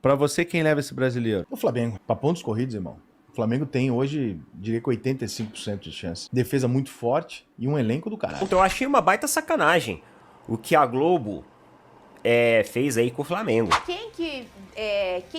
Pra você, quem leva esse brasileiro? O Flamengo, pra pontos corridos, irmão. O Flamengo tem hoje, diria que 85% de chance. Defesa muito forte e um elenco do caralho. Então eu achei uma baita sacanagem o que a Globo fez aí com o Flamengo. Quem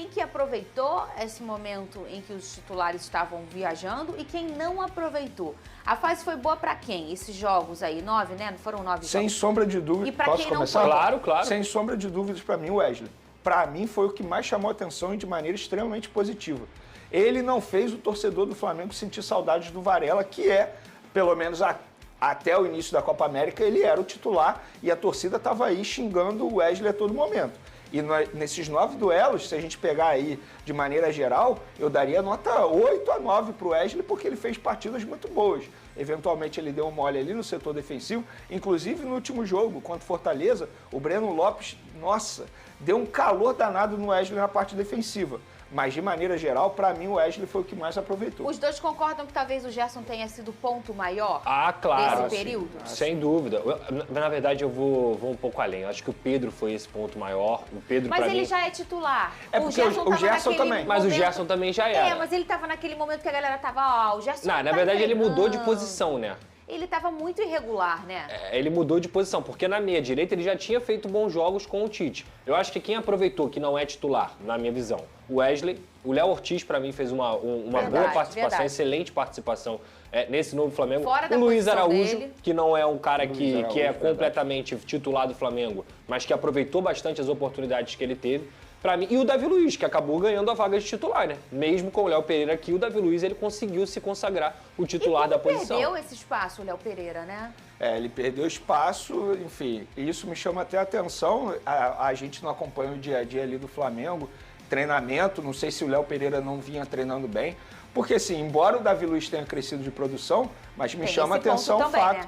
que aproveitou esse momento em que os titulares estavam viajando e quem não aproveitou? A fase foi boa pra quem? Esses jogos aí, 9, né? Não foram 9 Sem jogos? sombra de dúvida. E pra Posso quem não começar? foi? Claro, claro. Sem sombra de dúvidas, pra mim, o Wesley. Pra mim, foi o que mais chamou a atenção e de maneira extremamente positiva. Ele não fez o torcedor do Flamengo sentir saudades do Varela, que pelo menos até o início da Copa América, ele era o titular e a torcida estava aí xingando o Wesley a todo momento. E nesses 9 duelos, se a gente pegar aí de maneira geral, eu daria nota 8 a 9 para o Wesley, porque ele fez partidas muito boas. Eventualmente ele deu um mole ali no setor defensivo, inclusive no último jogo contra o Fortaleza, o Breno Lopes, nossa, deu um calor danado no Wesley na parte defensiva. Mas, de maneira geral, para mim, o Wesley foi o que mais aproveitou. Os dois concordam que talvez o Gerson tenha sido o ponto maior Claro. desse período? Sem dúvida. Na verdade, eu vou um pouco além. Eu acho que o Pedro foi esse ponto maior. O Pedro, Mas pra ele mim... já é titular. É porque o Gerson também. Mas o Gerson também já era. Mas ele tava naquele momento que a galera tava, o Gerson Não, não na tá verdade, ele mudou de treinando. posição, né? Ele tava muito irregular, né? Ele mudou de posição, porque na meia direita ele já tinha feito bons jogos com o Tite. Eu acho que quem aproveitou, que não é titular, na minha visão, o Wesley, o Léo Ortiz, pra mim, fez uma boa participação, excelente participação nesse novo Flamengo. Fora da o Luiz posição Araújo, dele. que não é um cara que Araújo, é verdade. completamente titular do Flamengo, mas que aproveitou bastante as oportunidades que ele teve. Pra mim, e o Davi Luiz, que acabou ganhando a vaga de titular, né? Mesmo com o Léo Pereira aqui, o Davi Luiz ele conseguiu se consagrar o titular da posição. Perdeu esse espaço, o Léo Pereira, né? Ele perdeu espaço, enfim, e isso me chama até a atenção. A gente não acompanha o dia a dia ali do Flamengo, treinamento, não sei se o Léo Pereira não vinha treinando bem, porque assim, embora o Davi Luiz tenha crescido de produção, mas me Tem chama a esse ponto atenção o também, fato.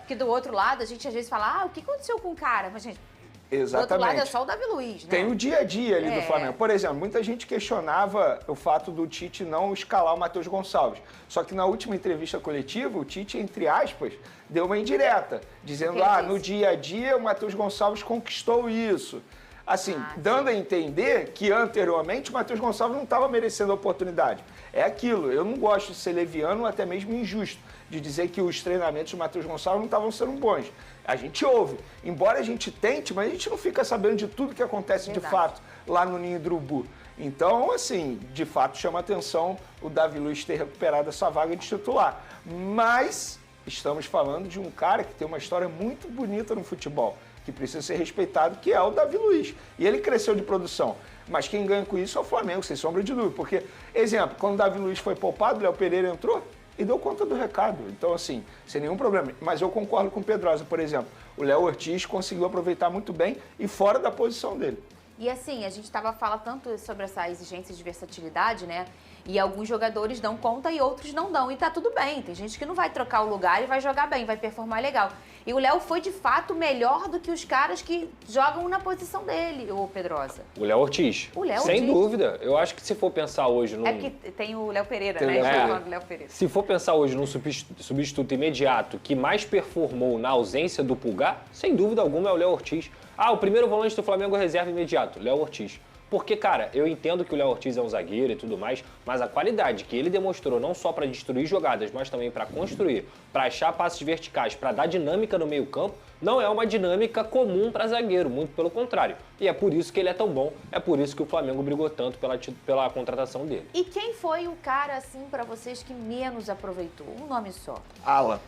Porque do outro lado, a gente às vezes fala, o que aconteceu com o cara? Mas, gente, do outro Exatamente. lado é só o Davi Luiz, né? Tem o dia a dia ali do Flamengo. Por exemplo, muita gente questionava o fato do Tite não escalar o Matheus Gonçalves. Só que na última entrevista coletiva, o Tite, entre aspas, deu uma indireta, dizendo, no dia a dia o Matheus Gonçalves conquistou isso. Assim, dando a entender que anteriormente o Matheus Gonçalves não estava merecendo a oportunidade. É aquilo, eu não gosto de ser leviano, até mesmo injusto, de dizer que os treinamentos do Matheus Gonçalves não estavam sendo bons. A gente ouve, embora a gente tente, mas a gente não fica sabendo de tudo que acontece de fato lá no Ninho do Urubu. Então, assim, de fato chama atenção o Davi Luiz ter recuperado essa vaga de titular. Mas estamos falando de um cara que tem uma história muito bonita no futebol, que precisa ser respeitado, que é o Davi Luiz. E ele cresceu de produção. Mas quem ganha com isso é o Flamengo, sem sombra de dúvida. Porque, exemplo, quando o Davi Luiz foi poupado, o Léo Pereira entrou e deu conta do recado. Então, assim, sem nenhum problema. Mas eu concordo com o Pedrosa, por exemplo. O Léo Ortiz conseguiu aproveitar muito bem e fora da posição dele. E assim, a gente falando tanto sobre essa exigência de versatilidade, né? E alguns jogadores dão conta e outros não dão. E tá tudo bem. Tem gente que não vai trocar o lugar e vai jogar bem, vai performar legal. E o Léo foi, de fato, melhor do que os caras que jogam na posição dele, o Pedrosa. O Léo Ortiz. O Léo Sem Ortiz. dúvida. Eu acho que se for pensar hoje num... É que tem o Léo Pereira, Tem o né? Léo A gente tá Pereira. falando do Léo Pereira. Se for pensar hoje num substituto imediato que mais performou na ausência do Pulgar, sem dúvida alguma é o Léo Ortiz. O primeiro volante do Flamengo é reserva imediato, Léo Ortiz. Porque, cara, eu entendo que o Léo Ortiz é um zagueiro e tudo mais, mas a qualidade que ele demonstrou não só para destruir jogadas, mas também para construir, para achar passes verticais, para dar dinâmica no meio-campo, não é uma dinâmica comum para zagueiro, muito pelo contrário. E é por isso que ele é tão bom, é por isso que o Flamengo brigou tanto pela contratação dele. E quem foi o cara, assim, pra vocês que menos aproveitou? Um nome só. Alan.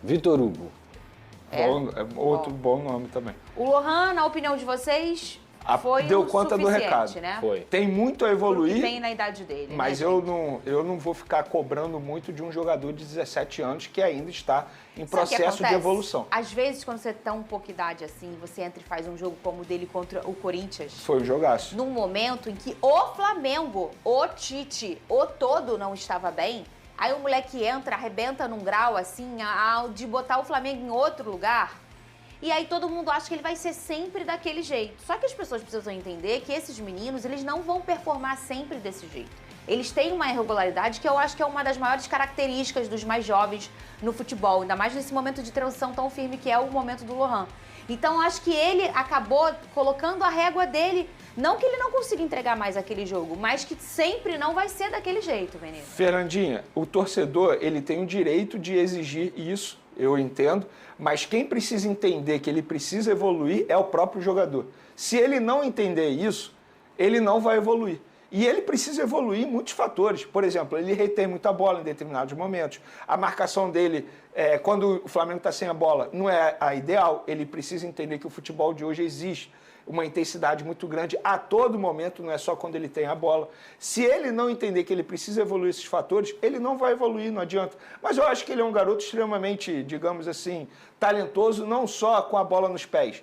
Vitor Hugo. Outro bom nome também. O Lohan, na opinião de vocês, foi deu o conta do suficiente, recado. né? Foi. Tem muito a Porque evoluir. tem na idade dele, Mas né, eu não vou ficar cobrando muito de um jogador de 17 anos que ainda está em Sabe o que processo de acontece? evolução. Às vezes, quando você tem pouca idade assim, você entra e faz um jogo como o dele contra o Corinthians, Foi um jogaço. num momento em que o Flamengo, o Tite, o todo não estava bem, aí o moleque entra, arrebenta num grau assim, de botar o Flamengo em outro lugar. E aí todo mundo acha que ele vai ser sempre daquele jeito. Só que as pessoas precisam entender que esses meninos, eles não vão performar sempre desse jeito. Eles têm uma irregularidade que eu acho que é uma das maiores características dos mais jovens no futebol, ainda mais nesse momento de transição tão firme que é o momento do Lohan. Então, acho que ele acabou colocando a régua dele. Não que ele não consiga entregar mais aquele jogo, mas que sempre não vai ser daquele jeito, Veneza. Fernandinha, o torcedor, ele tem o direito de exigir isso, eu entendo, mas quem precisa entender que ele precisa evoluir é o próprio jogador. Se ele não entender isso, ele não vai evoluir. E ele precisa evoluir em muitos fatores. Por exemplo, ele retém muita bola em determinados momentos. A marcação dele, quando o Flamengo está sem a bola, não é a ideal. Ele precisa entender que o futebol de hoje existe uma intensidade muito grande a todo momento, não é só quando ele tem a bola. Se ele não entender que ele precisa evoluir esses fatores, ele não vai evoluir, não adianta. Mas eu acho que ele é um garoto extremamente, digamos assim, talentoso, não só com a bola nos pés.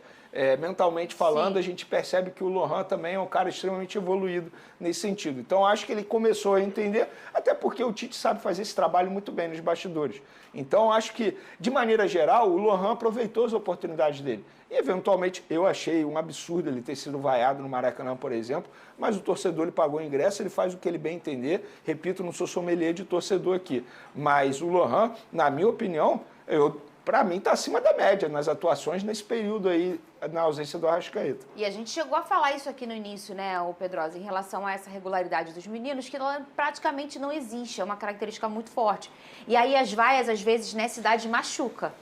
Mentalmente falando, Sim. a gente percebe que o Lohan também é um cara extremamente evoluído nesse sentido. Então, acho que ele começou a entender, até porque o Tite sabe fazer esse trabalho muito bem nos bastidores. Então, acho que, de maneira geral, o Lohan aproveitou as oportunidades dele. E, eventualmente, eu achei um absurdo ele ter sido vaiado no Maracanã, por exemplo, mas o torcedor ele pagou o ingresso, ele faz o que ele bem entender. Repito, não sou sommelier de torcedor aqui. Mas o Lohan, na minha opinião, para mim, está acima da média nas atuações nesse período aí, na ausência do Arrascaeta. E a gente chegou a falar isso aqui no início, né, o Pedrosa, em relação a essa regularidade dos meninos, que ela praticamente não existe, é uma característica muito forte. E aí as vaias, às vezes, nessa idade machuca,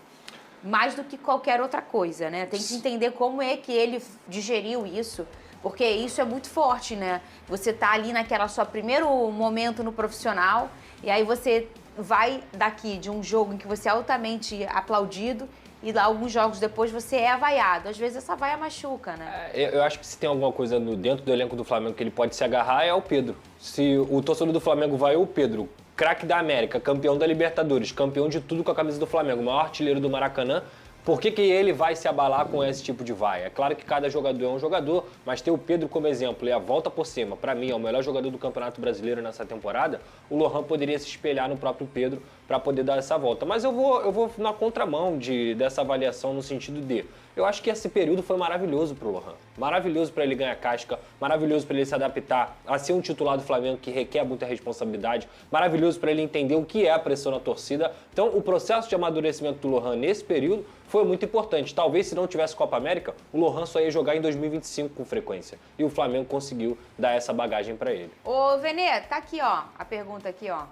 mais do que qualquer outra coisa, né? Tem que entender como é que ele digeriu isso, porque isso é muito forte, né? Você tá ali naquela sua primeiro momento no profissional, e aí você vai daqui de um jogo em que você é altamente aplaudido e lá alguns jogos depois você é avaiado. Às vezes essa vaia machuca, né? Eu acho que se tem alguma coisa dentro do elenco do Flamengo que ele pode se agarrar é o Pedro. Se o torcedor do Flamengo vai o Pedro, craque da América, campeão da Libertadores, campeão de tudo com a camisa do Flamengo, maior artilheiro do Maracanã, por que ele vai se abalar com esse tipo de vaia? É claro que cada jogador é um jogador, mas ter o Pedro como exemplo e a volta por cima, para mim, é o melhor jogador do Campeonato Brasileiro nessa temporada, o Lohan poderia se espelhar no próprio Pedro para poder dar essa volta. Mas eu vou na contramão dessa avaliação no sentido de... Eu acho que esse período foi maravilhoso para o Lohan. Maravilhoso para ele ganhar casca, maravilhoso para ele se adaptar a ser um titular do Flamengo que requer muita responsabilidade, maravilhoso para ele entender o que é a pressão na torcida. Então, o processo de amadurecimento do Lohan nesse período foi muito importante. Talvez se não tivesse Copa América, o Lohan só ia jogar em 2025 com frequência. E o Flamengo conseguiu dar essa bagagem para ele. Ô, Venê, tá aqui, ó, a pergunta aqui, ó.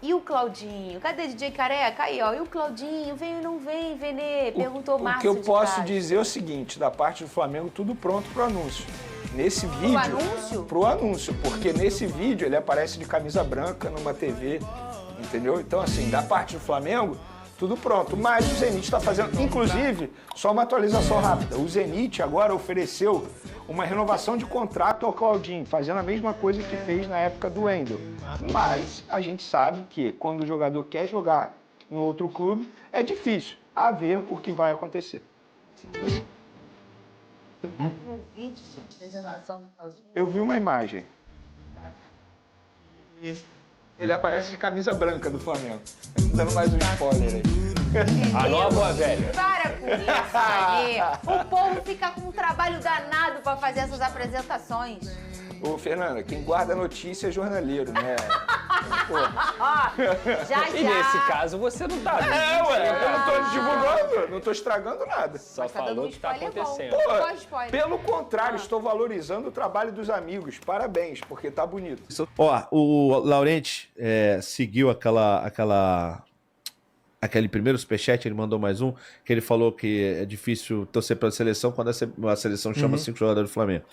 E o Claudinho? Cadê DJ Careca? Aí, ó, e o Claudinho? Vem ou não vem, Venê? Perguntou o O Márcio que eu de posso Castro. dizer é o seguinte, da parte do Flamengo, tudo pronto pro anúncio. Nesse vídeo... anúncio? Pro anúncio, porque nesse vídeo ele aparece de camisa branca numa TV, entendeu? Então, assim, da parte do Flamengo, tudo pronto. Mas o Zenit está fazendo... Inclusive, só uma atualização rápida. O Zenit agora ofereceu uma renovação de contrato ao Claudinho, fazendo a mesma coisa que fez na época do Wendel. Mas a gente sabe que quando o jogador quer jogar em outro clube, é difícil a ver o que vai acontecer. Eu vi uma imagem. Ele aparece de camisa branca do Flamengo. Dando mais um spoiler aí. A nova velha. Para com isso, Venê. O povo fica com um trabalho danado pra fazer essas apresentações. Ô, Fernanda, quem guarda notícia é jornaleiro, né? Ó, já. E nesse caso você não tá vendo. Eu não tô divulgando, não tô estragando nada. Só Mas tá dando falou um que tá spoiler bom. acontecendo. Pô, qual spoiler? Pelo contrário, estou valorizando o trabalho dos amigos. Parabéns, porque tá bonito. Ó, o Laurenti seguiu aquele primeiro superchat, ele mandou mais um, que ele falou que é difícil torcer pela seleção quando a seleção chama 5 jogadores do Flamengo.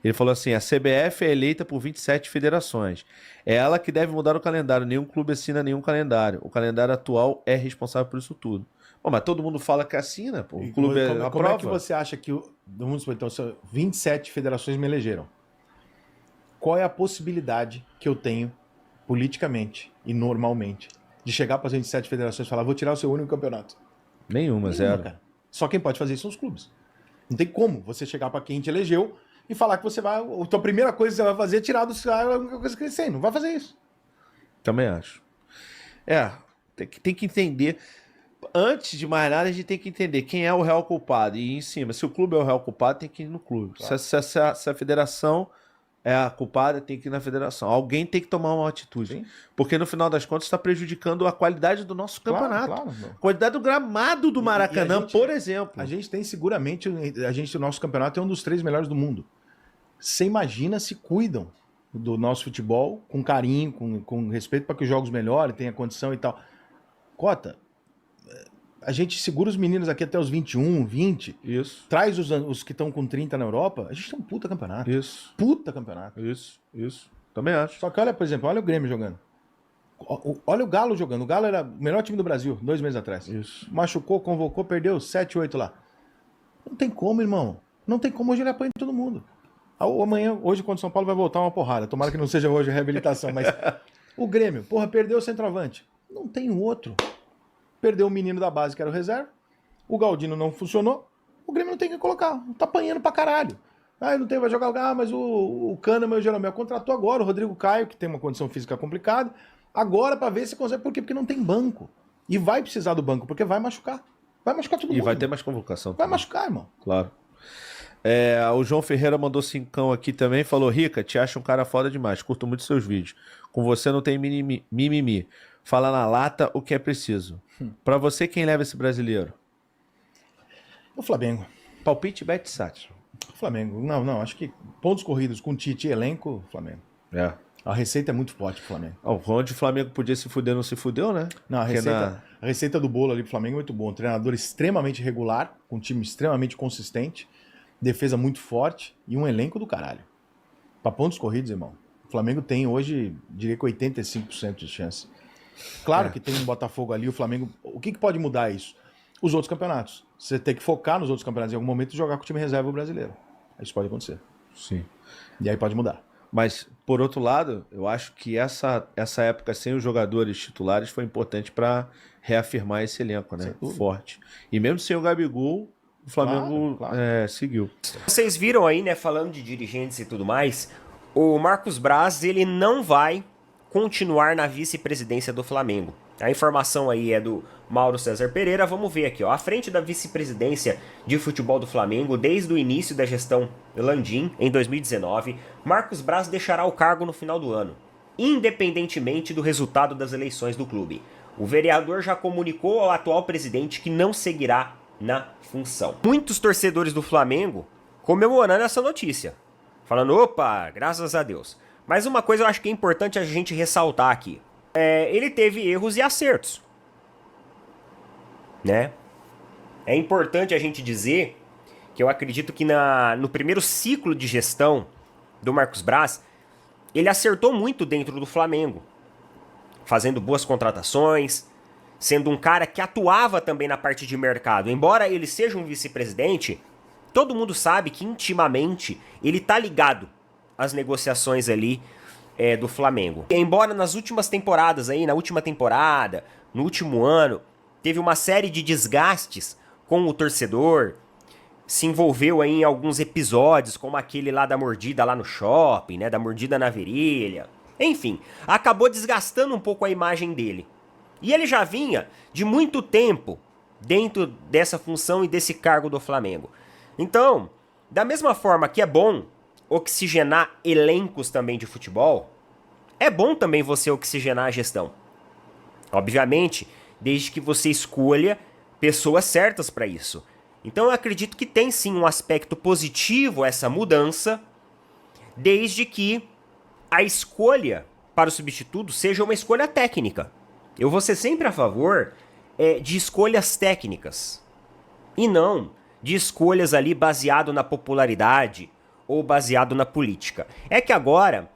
Ele falou assim, a CBF é eleita por 27 federações. É ela que deve mudar o calendário, nenhum clube assina nenhum calendário. O calendário atual é responsável por isso tudo. Pô, mas todo mundo fala que assina, pô. O clube como aprova. é que você acha que... Vamos supor, então, 27 federações me elegeram. Qual é a possibilidade que eu tenho, politicamente e normalmente, de chegar para as 27 federações e falar, vou tirar o seu único campeonato? Nenhuma, zero. Cara. Só quem pode fazer isso são os clubes. Não tem como você chegar para quem te elegeu e falar que você vai... A tua primeira coisa que você vai fazer é tirar do salário a única coisa que eles têm. Não vai fazer isso. Também acho. Tem que entender... Antes de mais nada, a gente tem que entender quem é o real culpado. E em cima, se o clube é o real culpado, tem que ir no clube. Claro. Se a federação a culpada tem que ir na federação. Alguém tem que tomar uma atitude. Sim. Porque no final das contas está prejudicando a qualidade do nosso campeonato. Claro. A qualidade do gramado do Maracanã, por exemplo. A gente tem seguramente, o nosso campeonato é um dos 3 melhores do mundo. Você imagina se cuidam do nosso futebol com carinho, com respeito para que os jogos melhorem, tenha condição e tal. Cota, a gente segura os meninos aqui até os 21, 20. Isso. Traz os que estão com 30 na Europa. A gente tem um puta campeonato. Isso. Puta campeonato. Isso. Também acho. Só que olha, por exemplo, olha o Grêmio jogando. Olha o Galo jogando. O Galo era o melhor time do Brasil 2 meses atrás. Isso. Machucou, convocou, perdeu 7, 8 lá. Não tem como, irmão. Não tem como. Hoje ele apanha todo mundo. Amanhã, hoje, quando o São Paulo vai voltar uma porrada. Tomara que não seja hoje a reabilitação, mas o Grêmio, perdeu o centroavante. Não tem outro. Perdeu o menino da base, que era o reserva. O Galdino não funcionou. O Grêmio não tem que colocar. Tá apanhando pra caralho. Não tem, vai jogar. Mas o Kahneman e o Jeromel contratou agora. O Rodrigo Caio, que tem uma condição física complicada. Agora pra ver se consegue. Por quê? Porque não tem banco. E vai precisar do banco, porque vai machucar. Vai machucar todo mundo. E vai ter mais convocação. Vai machucar, irmão. Claro. O João Ferreira mandou 5 aqui também. Falou, Rica, te acho um cara foda demais. Curto muito seus vídeos. Com você não tem mimimi. Fala na lata o que é preciso. Pra você, quem leva esse brasileiro? O Flamengo. Palpite BetSat. Flamengo. Não. Acho que pontos corridos com Tite e elenco, Flamengo. A receita é muito forte pro Flamengo. Onde o Flamengo podia se fuder, não se fudeu, né? Não, a receita do bolo ali pro Flamengo é muito boa. Um treinador extremamente regular, com um time extremamente consistente, defesa muito forte e um elenco do caralho. Pra pontos corridos, irmão. O Flamengo tem hoje, diria que 85% de chance. Claro que tem um Botafogo ali, o Flamengo... O que pode mudar isso? Os outros campeonatos. Você tem que focar nos outros campeonatos em algum momento e jogar com o time reserva brasileiro. Isso pode acontecer. Sim. E aí pode mudar. Mas, por outro lado, eu acho que essa época sem os jogadores titulares foi importante para reafirmar esse elenco, né? Forte. E mesmo sem o Gabigol, o Flamengo seguiu. Vocês viram aí, né, falando de dirigentes e tudo mais, o Marcos Braz, ele não vai continuar na vice-presidência do Flamengo. A informação aí é do Mauro César Pereira. Vamos ver aqui, ó. À frente da vice-presidência de futebol do Flamengo, desde o início da gestão Landim, em 2019, Marcos Braz deixará o cargo no final do ano, independentemente do resultado das eleições do clube. O vereador já comunicou ao atual presidente que não seguirá na função. Muitos torcedores do Flamengo comemorando essa notícia, falando, opa, graças a Deus. Mas uma coisa eu acho que é importante a gente ressaltar aqui. Ele teve erros e acertos, né? É importante a gente dizer que eu acredito que no primeiro ciclo de gestão do Marcos Braz, ele acertou muito dentro do Flamengo, fazendo boas contratações, sendo um cara que atuava também na parte de mercado. Embora ele seja um vice-presidente, todo mundo sabe que intimamente ele tá ligado às negociações ali do Flamengo. E embora nas últimas temporadas aí, na última temporada, no último ano, teve uma série de desgastes com o torcedor, se envolveu aí em alguns episódios, como aquele lá da mordida lá no shopping, né, da mordida na virilha. Enfim, acabou desgastando um pouco a imagem dele. E ele já vinha de muito tempo dentro dessa função e desse cargo do Flamengo. Então, da mesma forma que é bom oxigenar elencos também de futebol, é bom também você oxigenar a gestão. Obviamente, desde que você escolha pessoas certas para isso. Então eu acredito que tem sim um aspecto positivo essa mudança, desde que a escolha para o substituto seja uma escolha técnica. Eu vou ser sempre a favor de escolhas técnicas e não de escolhas ali baseado na popularidade ou baseado na política. É que agora,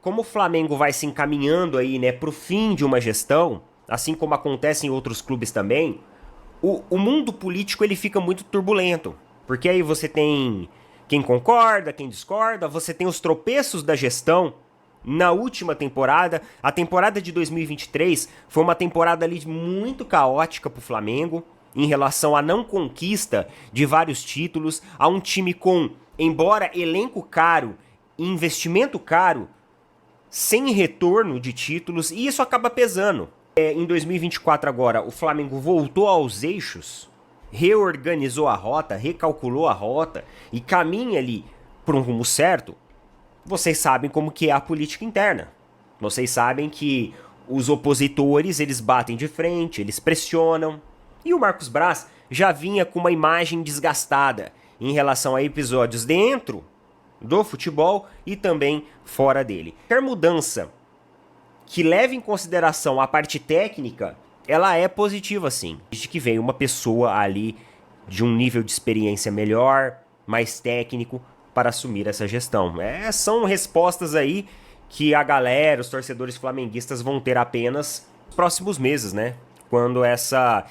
como o Flamengo vai se encaminhando aí, né, para o fim de uma gestão, assim como acontece em outros clubes também, o mundo político ele fica muito turbulento, porque aí você tem quem concorda, quem discorda, você tem os tropeços da gestão. Na última temporada, a temporada de 2023 foi uma temporada ali muito caótica para o Flamengo, em relação à não conquista de vários títulos, a um time com, embora elenco caro e investimento caro, sem retorno de títulos, e isso acaba pesando. Em 2024 agora, o Flamengo voltou aos eixos, reorganizou a rota, recalculou a rota e caminha ali para um rumo certo. vocês sabem como que é a política interna. Vocês sabem que os opositores, eles batem de frente, eles pressionam. E o Marcos Braz já vinha com uma imagem desgastada em relação a episódios dentro do futebol e também fora dele. Qualquer mudança que leve em consideração a parte técnica, ela é positiva sim. Desde que vem uma pessoa ali de um nível de experiência melhor, mais técnico, para assumir essa gestão. São respostas aí que a galera, os torcedores flamenguistas vão ter apenas nos próximos meses, né? Quando essa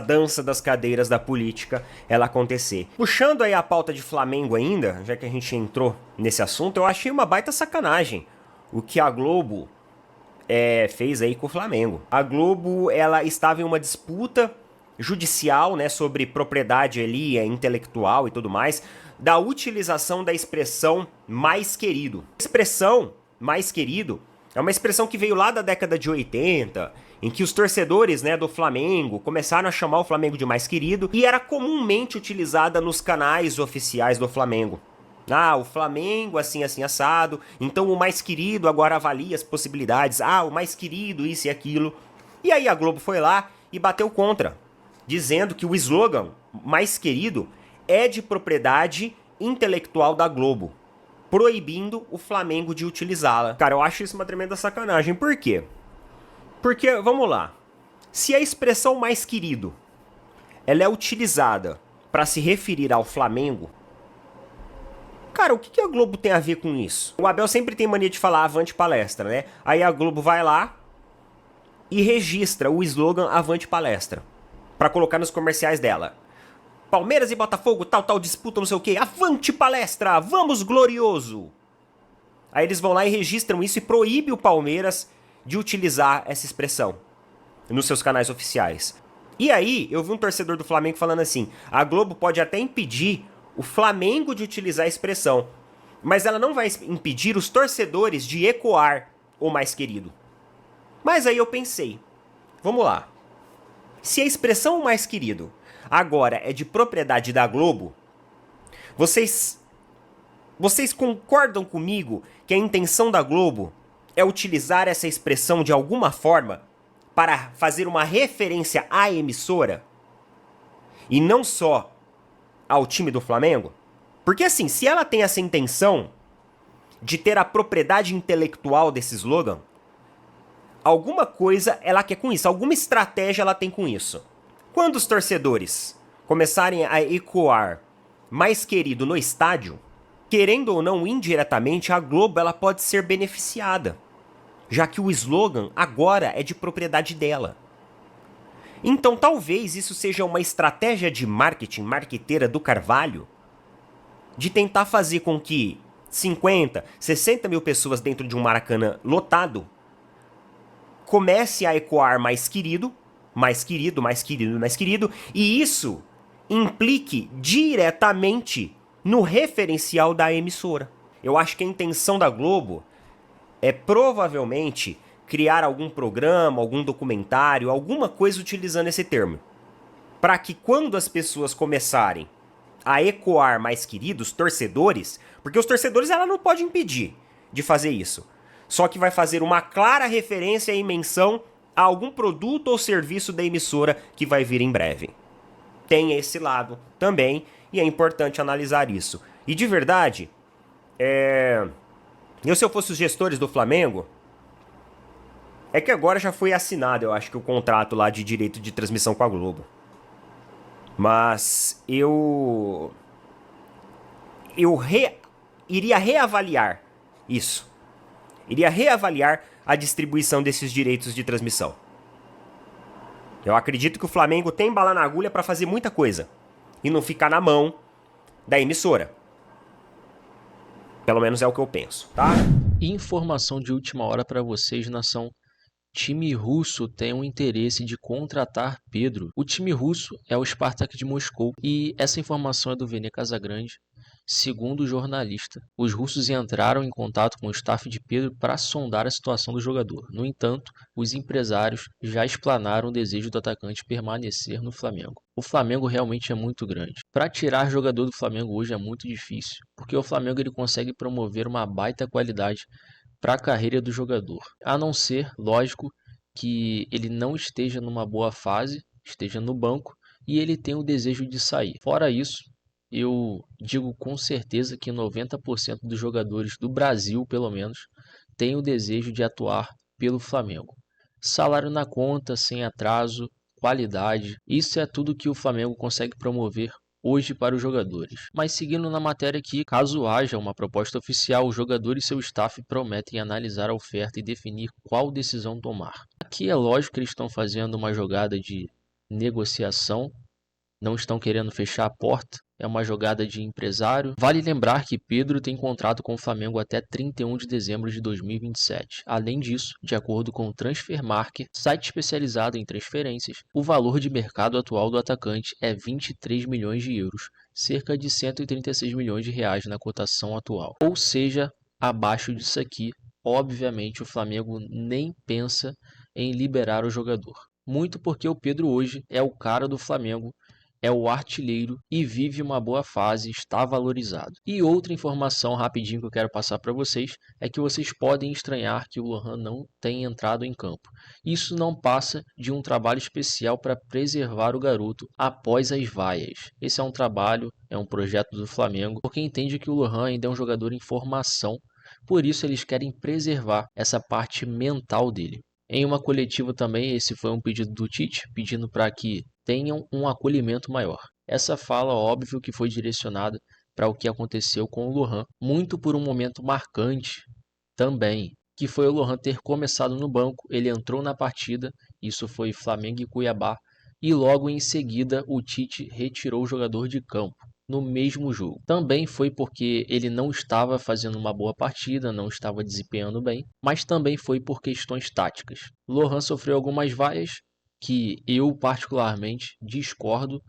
dança das cadeiras da política ela acontecer. Puxando aí a pauta de Flamengo ainda, já que a gente entrou nesse assunto, eu achei uma baita sacanagem o que a Globo fez aí com o Flamengo. A Globo, ela estava em uma disputa judicial, né, sobre propriedade ali, intelectual e tudo mais, da utilização da expressão mais querido. A expressão mais querido é uma expressão que veio lá da década de 80, em que os torcedores, né, do Flamengo começaram a chamar o Flamengo de mais querido e era comumente utilizada nos canais oficiais do Flamengo. Ah, o Flamengo assim, assim, assado, então o mais querido agora avalia as possibilidades. Ah, o mais querido, isso e aquilo. E aí a Globo foi lá e bateu contra, dizendo que o slogan mais querido é de propriedade intelectual da Globo, proibindo o Flamengo de utilizá-la. Cara, eu acho isso uma tremenda sacanagem. Por quê? Porque, vamos lá, se a expressão mais querido ela é utilizada para se referir ao Flamengo, cara, o que a Globo tem a ver com isso? O Abel sempre tem mania de falar Avante Palestra, né? Aí a Globo vai lá e registra o slogan Avante Palestra para colocar nos comerciais dela. Palmeiras e Botafogo, tal disputa, não sei o quê. Avante Palestra, vamos glorioso! Aí eles vão lá e registram isso e proíbe o Palmeiras de utilizar essa expressão nos seus canais oficiais. E aí, eu vi um torcedor do Flamengo falando assim, a Globo pode até impedir o Flamengo de utilizar a expressão, mas ela não vai impedir os torcedores de ecoar o mais querido. Mas aí eu pensei, vamos lá, se a expressão mais querido agora é de propriedade da Globo, vocês concordam comigo que a intenção da Globo é utilizar essa expressão de alguma forma para fazer uma referência à emissora e não só ao time do Flamengo? Porque assim, se ela tem essa intenção de ter a propriedade intelectual desse slogan, alguma coisa ela quer com isso, alguma estratégia ela tem com isso. Quando os torcedores começarem a ecoar mais querido no estádio, querendo ou não, indiretamente, a Globo ela pode ser beneficiada, já que o slogan agora é de propriedade dela. Então talvez isso seja uma estratégia de marketing, marqueteira do Carvalho, de tentar fazer com que 50, 60 mil pessoas dentro de um Maracanã lotado comece a ecoar mais querido, mais querido, mais querido, mais querido, e isso implique diretamente no referencial da emissora. Eu acho que a intenção da Globo é provavelmente criar algum programa, algum documentário, alguma coisa utilizando esse termo, para que quando as pessoas começarem a ecoar mais queridos, torcedores, porque os torcedores ela não pode impedir de fazer isso, só que vai fazer uma clara referência e menção a algum produto ou serviço da emissora que vai vir em breve. Tem esse lado também, e é importante analisar isso. E de verdade, se eu fosse os gestores do Flamengo, é que agora já foi assinado, eu acho que o contrato lá de direito de transmissão com a Globo. Mas eu iria reavaliar isso. Iria reavaliar a distribuição desses direitos de transmissão. Eu acredito que o Flamengo tem bala na agulha para fazer muita coisa e não ficar na mão da emissora. Pelo menos é o que eu penso, tá? Informação de última hora para vocês, nação. Time russo tem um interesse de contratar Pedro. O time russo é o Spartak de Moscou e essa informação é do Vene Casagrande. Segundo o jornalista, os russos entraram em contato com o staff de Pedro para sondar a situação do jogador. No entanto, os empresários já explanaram o desejo do atacante permanecer no Flamengo. O Flamengo realmente é muito grande. Para tirar jogador do Flamengo hoje é muito difícil, porque o Flamengo ele consegue promover uma baita qualidade para a carreira do jogador. A não ser, lógico, que ele não esteja numa boa fase, esteja no banco e ele tem o desejo de sair. Fora isso, eu digo com certeza que 90% dos jogadores do Brasil, pelo menos, têm o desejo de atuar pelo Flamengo. Salário na conta, sem atraso, qualidade, isso é tudo que o Flamengo consegue promover hoje para os jogadores. Mas seguindo na matéria aqui, caso haja uma proposta oficial, o jogador e seu staff prometem analisar a oferta e definir qual decisão tomar. Aqui é lógico que eles estão fazendo uma jogada de negociação, não estão querendo fechar a porta, é uma jogada de empresário. Vale lembrar que Pedro tem contrato com o Flamengo até 31 de dezembro de 2027. Além disso, de acordo com o Transfermarkt, site especializado em transferências, o valor de mercado atual do atacante é 23 milhões de euros, cerca de 136 milhões de reais na cotação atual. Ou seja, abaixo disso aqui, obviamente o Flamengo nem pensa em liberar o jogador. Muito porque o Pedro hoje é o cara do Flamengo, é o artilheiro e vive uma boa fase, está valorizado. E outra informação rapidinho que eu quero passar para vocês é que vocês podem estranhar que o Lohan não tenha entrado em campo. Isso não passa de um trabalho especial para preservar o garoto após as vaias. Esse é um trabalho, é um projeto do Flamengo, porque entende que o Lohan ainda é um jogador em formação, por isso eles querem preservar essa parte mental dele. Em uma coletiva também, esse foi um pedido do Tite, pedindo para que tenham um acolhimento maior. Essa fala, óbvio, que foi direcionada para o que aconteceu com o Lohan, muito por um momento marcante também, que foi o Lohan ter começado no banco, ele entrou na partida, isso foi Flamengo e Cuiabá, e logo em seguida o Tite retirou o jogador de campo no mesmo jogo. Também foi porque ele não estava fazendo uma boa partida, não estava desempenhando bem, mas também foi por questões táticas. Lohan sofreu algumas vaias que eu particularmente discordo.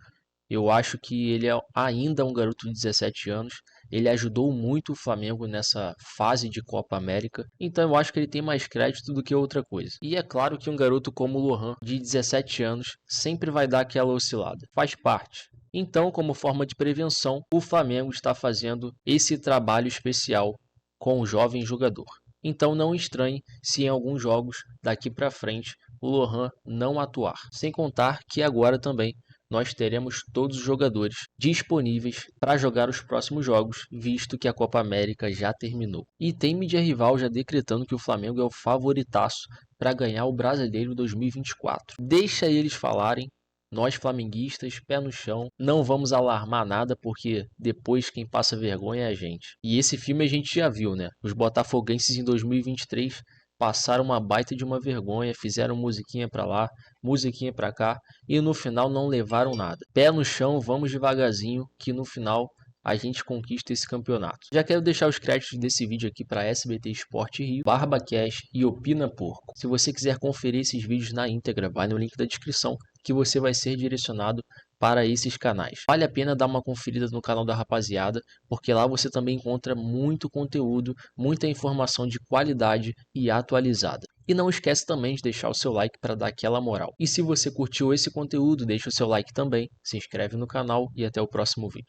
Eu acho que ele é ainda um garoto de 17 anos, ele ajudou muito o Flamengo nessa fase de Copa América, então eu acho que ele tem mais crédito do que outra coisa. E é claro que um garoto como o Lohan, de 17 anos, sempre vai dar aquela oscilada, faz parte. Então, como forma de prevenção, o Flamengo está fazendo esse trabalho especial com o jovem jogador. Então não estranhe se em alguns jogos daqui para frente o Lohan não atuar. Sem contar que agora também nós teremos todos os jogadores disponíveis para jogar os próximos jogos, visto que a Copa América já terminou. E tem mídia rival já decretando que o Flamengo é o favoritaço para ganhar o Brasileiro 2024. Deixa eles falarem. Nós flamenguistas, pé no chão, não vamos alarmar nada porque depois quem passa vergonha é a gente. E esse filme a gente já viu, né? Os botafoguenses em 2023 passaram uma baita de uma vergonha, fizeram musiquinha pra lá, musiquinha pra cá e no final não levaram nada. Pé no chão, vamos devagarzinho que no final a gente conquista esse campeonato. Já quero deixar os créditos desse vídeo aqui para SBT Sport Rio, BarbaCash e Opina Porco. Se você quiser conferir esses vídeos na íntegra, vai no link da descrição que você vai ser direcionado para esses canais. Vale a pena dar uma conferida no canal da rapaziada, porque lá você também encontra muito conteúdo, muita informação de qualidade e atualizada. E não esquece também de deixar o seu like para dar aquela moral. E se você curtiu esse conteúdo, deixa o seu like também, se inscreve no canal e até o próximo vídeo.